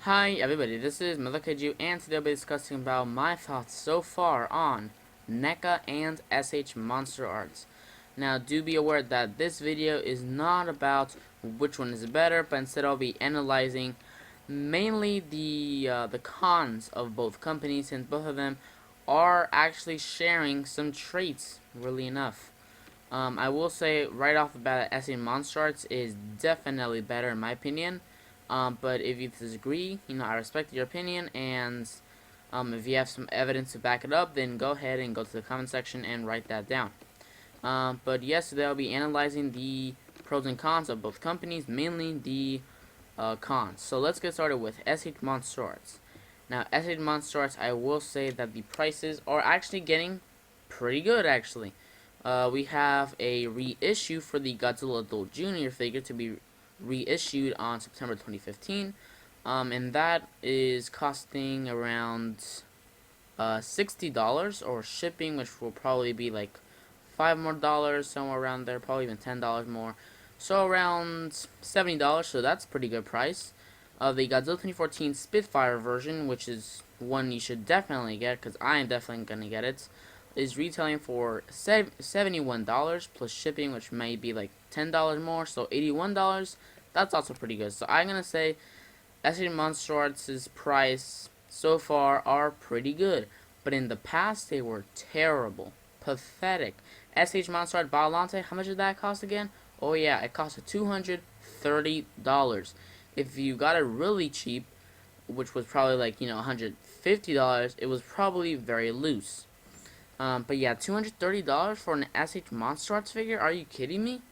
Hi everybody, this is methlokaiju and today I'll be discussing about my thoughts so far on NECA and SH Monster Arts. Now do be aware that this video is not about which one is better, but instead I'll be analyzing mainly the cons of both companies, since both of them are actually sharing some traits, really enough. I will say right off the bat that SH Monster Arts is definitely better in my opinion. But if you disagree, I respect your opinion, and if you have some evidence to back it up, then go ahead and go to the comment section and write that down. But yes, today I'll be analyzing the pros and cons of both companies, mainly the cons. So let's get started with SH Monster Arts. Now, SH Monster Arts, I will say that the prices are actually getting pretty good, actually. We have a reissue for the Godzilla Adult Jr. figure to be reissued on September 2015, and that is costing around $60, or shipping, which will probably be like $5 more, somewhere around there, probably even $10 more, so around $70. So that's a pretty good price. The Godzilla 2014 Spitfire version, which is one you should definitely get because I am definitely gonna get it, is retailing for $71 plus shipping, which may be like $10 more, so $81. That's also pretty good. So I'm gonna say SH Monster Arts' price so far are pretty good, but in the past they were terrible, pathetic. SH Monster Art Biollante, how much did that cost again? Oh yeah, it cost $230. If you got it really cheap, which was probably like $150, it was probably very loose. But yeah, $230 for an SH Monster Arts figure? Are you kidding me?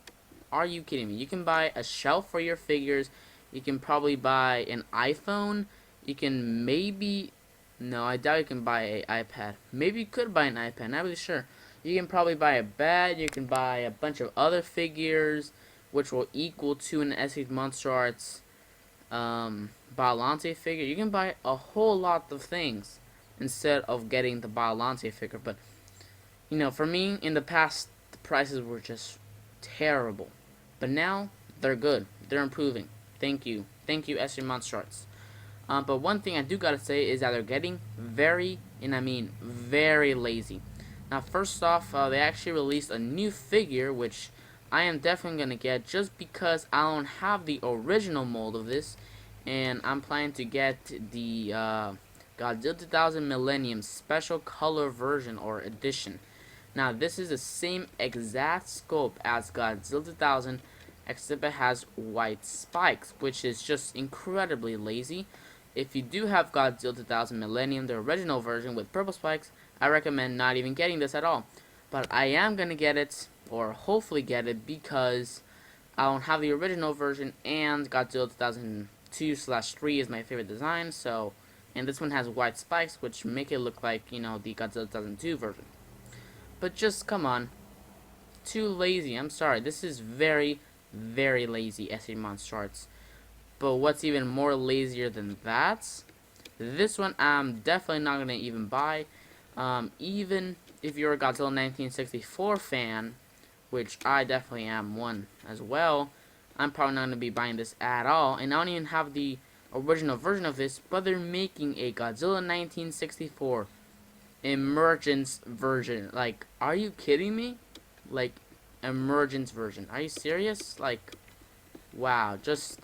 Are you kidding me? You can buy a shelf for your figures. You can probably buy an iPhone. You can maybe... No, I doubt you can buy an iPad. Maybe you could buy an iPad. Not really sure. You can probably buy a bed. You can buy a bunch of other figures, which will equal to an SH Monster Arts Biollante figure. You can buy a whole lot of things instead of getting the Biollante figure. But for me, in the past, the prices were just terrible. But now, they're good. They're improving. Thank you. Thank you, SH Monster Arts. But one thing I do gotta say is that they're getting very, and I mean very lazy. Now, first off, they actually released a new figure, which I am definitely gonna get just because I don't have the original mold of this, and I'm planning to get the Godzilla 2000 Millennium Special Color Version or Edition. Now, this is the same exact scope as Godzilla 2000, except it has white spikes, which is just incredibly lazy. If you do have Godzilla 2000 Millennium, the original version with purple spikes, I recommend not even getting this at all. But I am going to get it, or hopefully get it, because I don't have the original version, and Godzilla 2002/3 is my favorite design, so... And this one has white spikes, which make it look like, the Godzilla 2002 version. But just, come on. Too lazy. I'm sorry. This is very, very lazy, SH Monster Arts. But what's even more lazier than that? This one I'm definitely not going to even buy. Even if you're a Godzilla 1964 fan, which I definitely am one as well, I'm probably not going to be buying this at all. And I don't even have the original version of this, but they're making a Godzilla 1964 emergence version. Like, are you kidding me? Like, emergence version. Are you serious? Like, wow. Just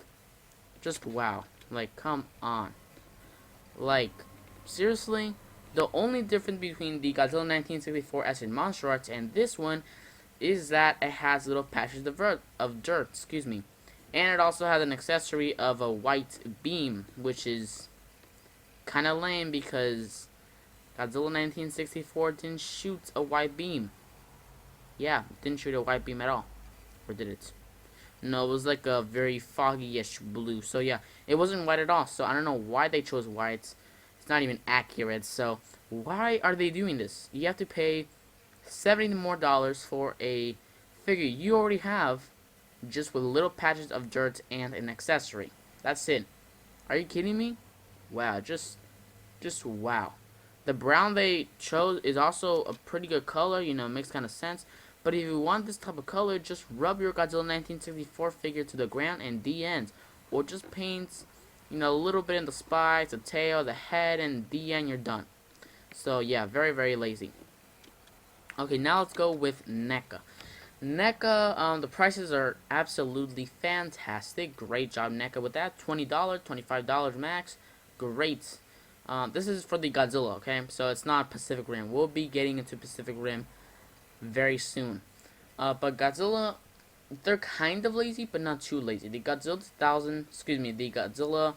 wow. Like, come on. Like, seriously? The only difference between the Godzilla 1964 SH Monster Arts and this one is that it has little patches of dirt, excuse me. And it also has an accessory of a white beam, which is kind of lame because Godzilla 1964 didn't shoot a white beam. Yeah, didn't shoot a white beam at all. Or did it? No, it was like a very foggy-ish blue. So yeah, it wasn't white at all. So I don't know why they chose white. It's not even accurate. So why are they doing this? You have to pay $70 more for a figure you already have, just with little patches of dirt and an accessory. That's it. Are you kidding me? Wow, just wow. The brown they chose is also a pretty good color, makes kind of sense. But if you want this type of color, just rub your Godzilla 1964 figure to the ground and the end. Or just paint You know, a little bit in the spikes, the tail, the head, and the end, you're done. So yeah, very, very lazy. Okay, now let's go with NECA. NECA, the prices are absolutely fantastic. Great job, NECA, with that. $20, $25 max. Great. This is for the Godzilla, okay? So it's not Pacific Rim. We'll be getting into Pacific Rim very soon. But Godzilla, they're kind of lazy, but not too lazy. The Godzilla 2000, excuse me, the Godzilla,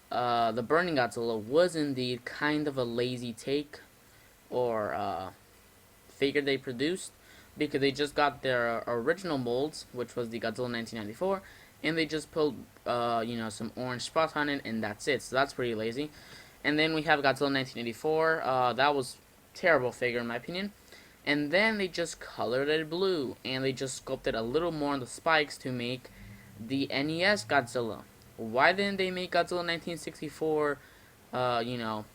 the Burning Godzilla was indeed kind of a lazy take or figure they produced, because they just got their original molds, which was the Godzilla 1994, and they just put you know, some orange spots on it, and that's it. So that's pretty lazy. And then we have Godzilla 1984. That was terrible figure in my opinion. And then they just colored it blue, and they just sculpted a little more on the spikes to make the NES Godzilla. Why didn't they make Godzilla 1964, you know,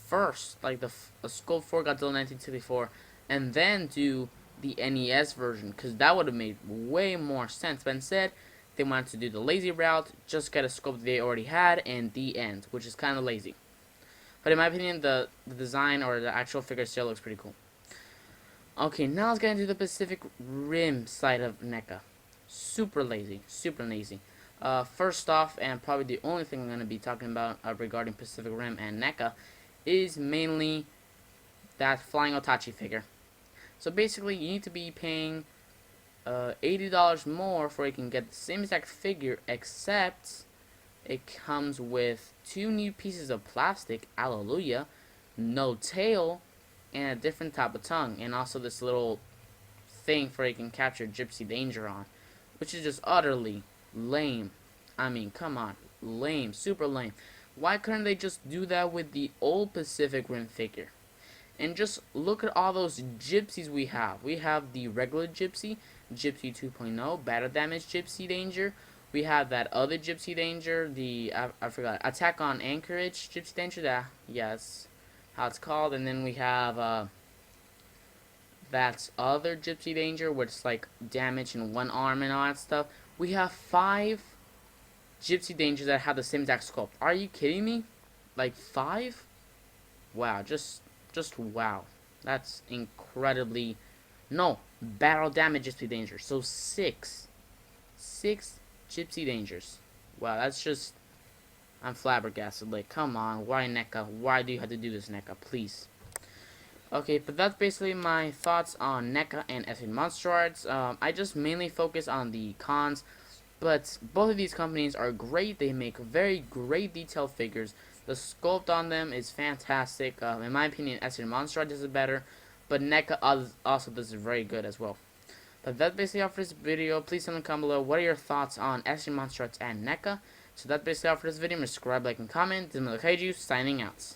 first, like the sculpt for Godzilla 1964, and then do the NES version? Because that would have made way more sense. But instead, they wanted to do the lazy route, just get a sculpt they already had, and the end, which is kind of lazy. But in my opinion, the design or the actual figure still looks pretty cool. Okay, now let's get into the Pacific Rim side of NECA. Super lazy, super lazy. First off, and probably the only thing I'm going to be talking about regarding Pacific Rim and NECA is mainly that Flying Otachi figure. So basically, you need to be paying $80 more for you can get the same exact figure, except it comes with 2 new pieces of plastic, hallelujah, no tail, and a different type of tongue, and also this little thing for you can capture Gypsy Danger on, which is just utterly lame. I mean, come on, lame, super lame. Why couldn't they just do that with the old Pacific Rim figure? And just look at all those gypsies we have. We have the regular Gypsy, Gypsy 2.0, Battle Damage Gypsy Danger. We have that other Gypsy Danger, the, I forgot, Attack on Anchorage Gypsy Danger, that, yes, how it's called. And then we have that other Gypsy Danger, where it's like damage in one arm and all that stuff. We have 5 Gypsy Dangers that have the same exact sculpt. Are you kidding me? Like 5? Wow, just wow. That's incredibly... No, Battle Damage Gypsy Danger. So 6 Gypsy Dangers. Wow, that's just... I'm flabbergasted. Like, come on, why NECA? Why do you have to do this, NECA? Please. Okay, but that's basically my thoughts on NECA and SHMA Monster Arts. I just mainly focus on the cons, but both of these companies are great. They make very great detailed figures. The sculpt on them is fantastic. In my opinion, SHMA Monster Arts does it better, but NECA also does it very good as well. But that's basically all for this video. Please tell me down below what are your thoughts on SHMA Monster Arts and NECA. So that's basically all for this video. Subscribe, like, and comment. This is methlokaiju signing out.